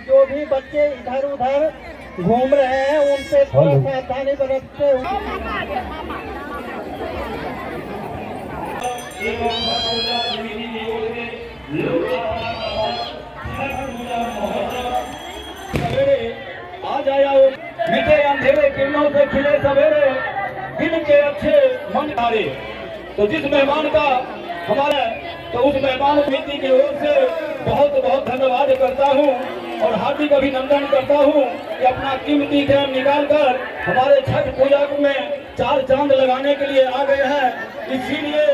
जो भी बच्चे इधर उधर घूम रहे हैं उनसे थोड़ा सावधानी बरतते हुए आ जाया मिटे अंधेरे किरणों से खिले सवेरे दिन के अच्छे मन हारे। तो जिस मेहमान का हमारा तो उस मेहमान समिति की ओर से बहुत बहुत धन्यवाद करता हूँ और हार्दिक अभिनंदन करता हूँ कि अपना कीमती टाइम निकालकर हमारे छठ पूजा में 4 चांद लगाने के लिए आ गए हैं। इसीलिए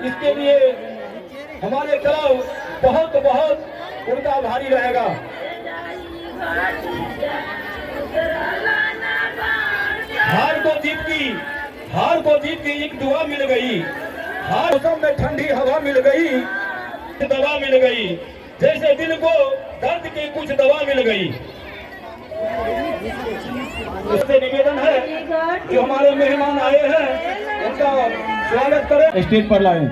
इसके लिए हमारे तरफ बहुत बहुत उनका आभारी रहेगा। हार को जीत की एक दुआ मिल गई। हार मौसम में ठंडी हवा मिल गई, दवा मिल गई, जैसे दिल को दर्द की कुछ दवा मिल गई। इससे निवेदन है कि हमारे मेहमान आए हैं उनका स्वागत करें, स्टेज पर लाएं।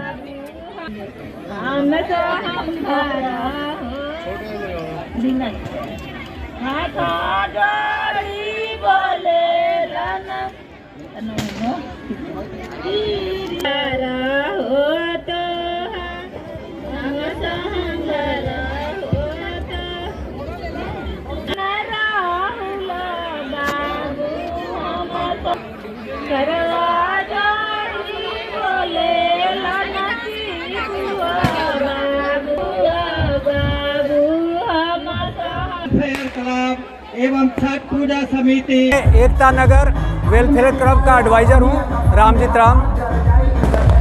एवं छठ पूजा समिति एकता नगर वेलफेयर क्लब का एडवाइज़र हूँ, रामजीत राम।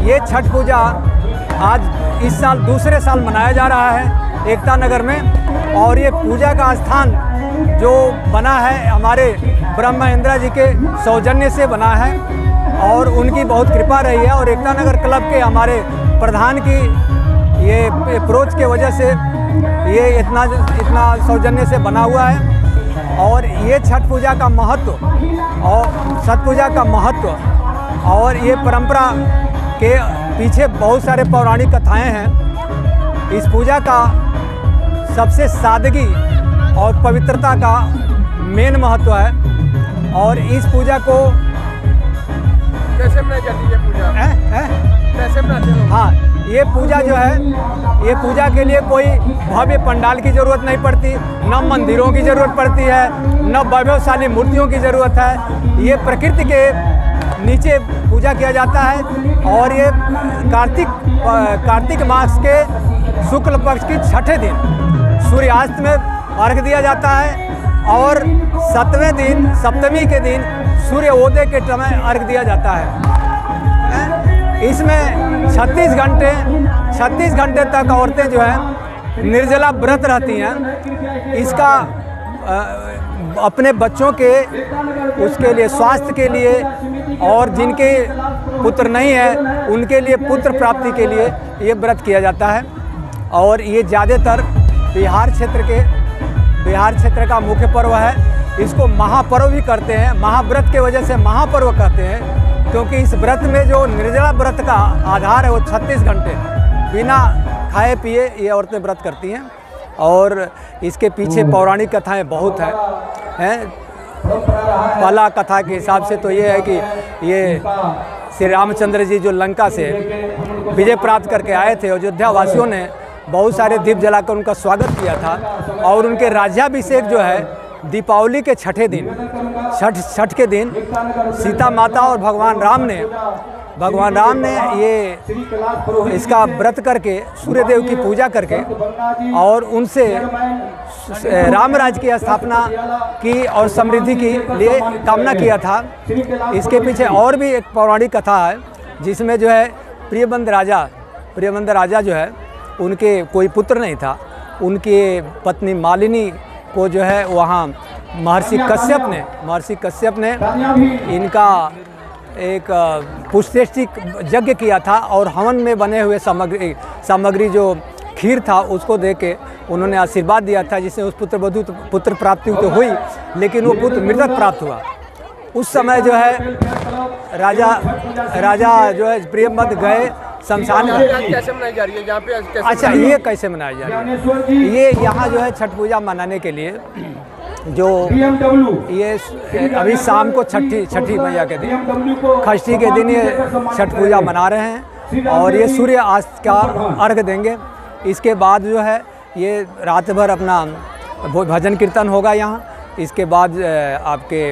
ये छठ पूजा आज इस साल दूसरे साल मनाया जा रहा है एकता नगर में। और ये पूजा का स्थान जो बना है हमारे ब्रह्मा इंदिरा जी के सौजन्य से बना है और उनकी बहुत कृपा रही है। और एकता नगर क्लब के हमारे प्रधान की ये अप्रोच के वजह से ये इतना सौजन्य से बना हुआ है। और ये छठ पूजा का महत्व और ये परंपरा के पीछे बहुत सारे पौराणिक कथाएं हैं। इस पूजा का सबसे सादगी और पवित्रता का मेन महत्व है। और इस पूजा को कैसे मनाई जाती है पूजा? कैसे मनाते हो? हाँ, ये पूजा जो है, ये पूजा के लिए कोई भव्य पंडाल की ज़रूरत नहीं पड़ती, न मंदिरों की ज़रूरत पड़ती है, न वैभवशाली मूर्तियों की ज़रूरत है। ये प्रकृति के नीचे पूजा किया जाता है। और ये कार्तिक मास के शुक्ल पक्ष की छठे दिन सूर्यास्त में अर्घ दिया जाता है और 7वें दिन सप्तमी के दिन सूर्योदय के समय अर्घ दिया जाता है। इसमें 36 घंटे तक औरतें जो है निर्जला व्रत रहती हैं। इसका अपने बच्चों के उसके लिए स्वास्थ्य के लिए और जिनके पुत्र नहीं है उनके लिए पुत्र प्राप्ति के लिए ये व्रत किया जाता है। और ये ज़्यादातर बिहार क्षेत्र का मुख्य पर्व है। इसको महापर्व भी करते हैं। महाव्रत के वजह से महापर्व कहते हैं क्योंकि इस व्रत में जो निर्जला व्रत का आधार है वो 36 घंटे बिना खाए पिए ये औरतें व्रत करती हैं। और इसके पीछे पौराणिक कथाएं बहुत हैं। पहला कथा के हिसाब से तो ये है कि ये श्री रामचंद्र जी जो लंका से विजय प्राप्त करके आए थे, अयोध्या वासियों ने बहुत सारे दीप जलाकर उनका स्वागत किया था। और उनके राज्याभिषेक जो है दीपावली के छठे दिन छठ के दिन सीता माता और भगवान राम ने ये इसका व्रत करके सूर्यदेव की पूजा करके और उनसे राम राज्य की स्थापना की और समृद्धि के लिए कामना किया था। इसके पीछे और भी एक पौराणिक कथा है जिसमें जो है प्रियबंद राजा जो है उनके कोई पुत्र नहीं था। उनके पत्नी मालिनी को जो है वहाँ महर्षि कश्यप ने इनका एक पुष्टेष्टि यज्ञ किया था और हवन में बने हुए सामग्री जो खीर था उसको देके उन्होंने आशीर्वाद दिया था, जिससे उस पुत्र प्राप्ति तो हुई लेकिन वो पुत्र मृतक प्राप्त हुआ। उस समय जो है राजा जो है प्रियंवद गए शमशान यहाँ पे आज कैसे मनाई जा रही है? यहाँ पे आज कैसे अच्छा, मनाई ये कैसे मनाया जा रहा है? ये यहाँ जो है छठ पूजा मनाने के लिए जो ये अभी शाम को छठी मैया के दिन, षष्ठी के दिन ये छठ पूजा मना रहे हैं और ये सूर्य अस्त का अर्घ देंगे। इसके बाद जो है ये रात भर अपना भजन कीर्तन होगा यहाँ। इसके बाद आपके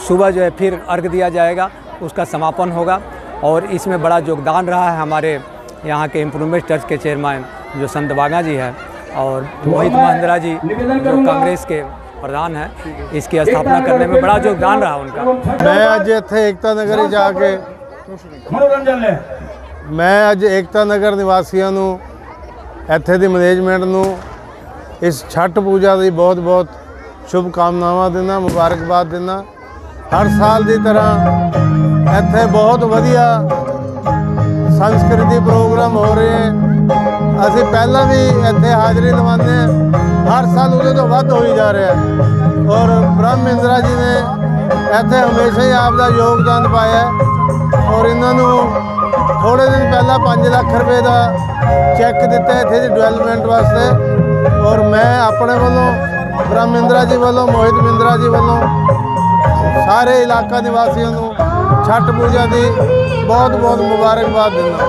सुबह जो है फिर अर्घ दिया जाएगा, उसका समापन होगा। और इसमें बड़ा योगदान रहा है हमारे यहाँ के इम्प्रूवमेंट ट्रस्ट के चेयरमैन जो संत बागा जी है और मोहित महिंद्रा जी जो कांग्रेस के प्रधान है, इसकी स्थापना करने में बड़ा योगदान रहा उनका। मैं आज इत्थे एकता नगर जाके मैं आज एकता नगर निवासियों ਨੂੰ ਇੱਥੇ ਦੀ ਮੈਨੇਜਮੈਂਟ ਨੂੰ ਇਸ ਛਠ ਪੂਜਾ ਦੀ ਬਹੁਤ ਸ਼ੁਭਕਾਮਨਾਵਾਂ ਦਿੰਦਾ, ਮੁਬਾਰਕਬਾਦ ਦਿੰਦਾ। ਹਰ ਸਾਲ ਦੀ ਤਰ੍ਹਾਂ ਇੱਥੇ ਬਹੁਤ ਵਧੀਆ ਸੰਸਕ੍ਰਿਤੀ ਪ੍ਰੋਗਰਾਮ ਹੋ ਰਹੇ ਹੈ। ਅਸੀਂ ਪਹਿਲਾਂ ਵੀ ਇੱਥੇ ਹਾਜ਼ਰੀ ਲਵਾਉਂਦੇ ਹਾਂ, ਹਰ ਸਾਲ ਉਹਦੇ ਤੋਂ ਵੱਧ ਹੋਈ ਜਾ ਰਿਹਾ ਔਰ ਬ੍ਰਹਮ ਇੰਦਰਾ ਜੀ ਨੇ ਇੱਥੇ ਹਮੇਸ਼ਾ ਹੀ ਆਪ ਦਾ ਯੋਗਦਾਨ ਪਾਇਆ ਔਰ ਇਹਨਾਂ ਨੂੰ ਥੋੜ੍ਹੇ ਦਿਨ ਪਹਿਲਾਂ 5 ਲੱਖ ਰੁਪਏ ਦਾ ਚੈੱਕ ਦਿੱਤਾ ਇੱਥੇ ਦੀ ਡਿਵੈਲਪਮੈਂਟ ਵਾਸਤੇ ਔਰ ਮੈਂ ਆਪਣੇ ਵੱਲੋਂ ਬ੍ਰਹਮ ਇੰਦਰਾ ਜੀ ਵੱਲੋਂ ਮੋਹਿਤ ਮਿੰਦਰਾ ਜੀ ਵੱਲੋਂ ਸਾਰੇ ਇਲਾਕਾ ਨਿਵਾਸੀਆਂ ਨੂੰ ਛਠ ਪੂਜਾ ਦੀ ਬਹੁਤ ਮੁਬਾਰਕਬਾਦ ਦਿੰਦਾ।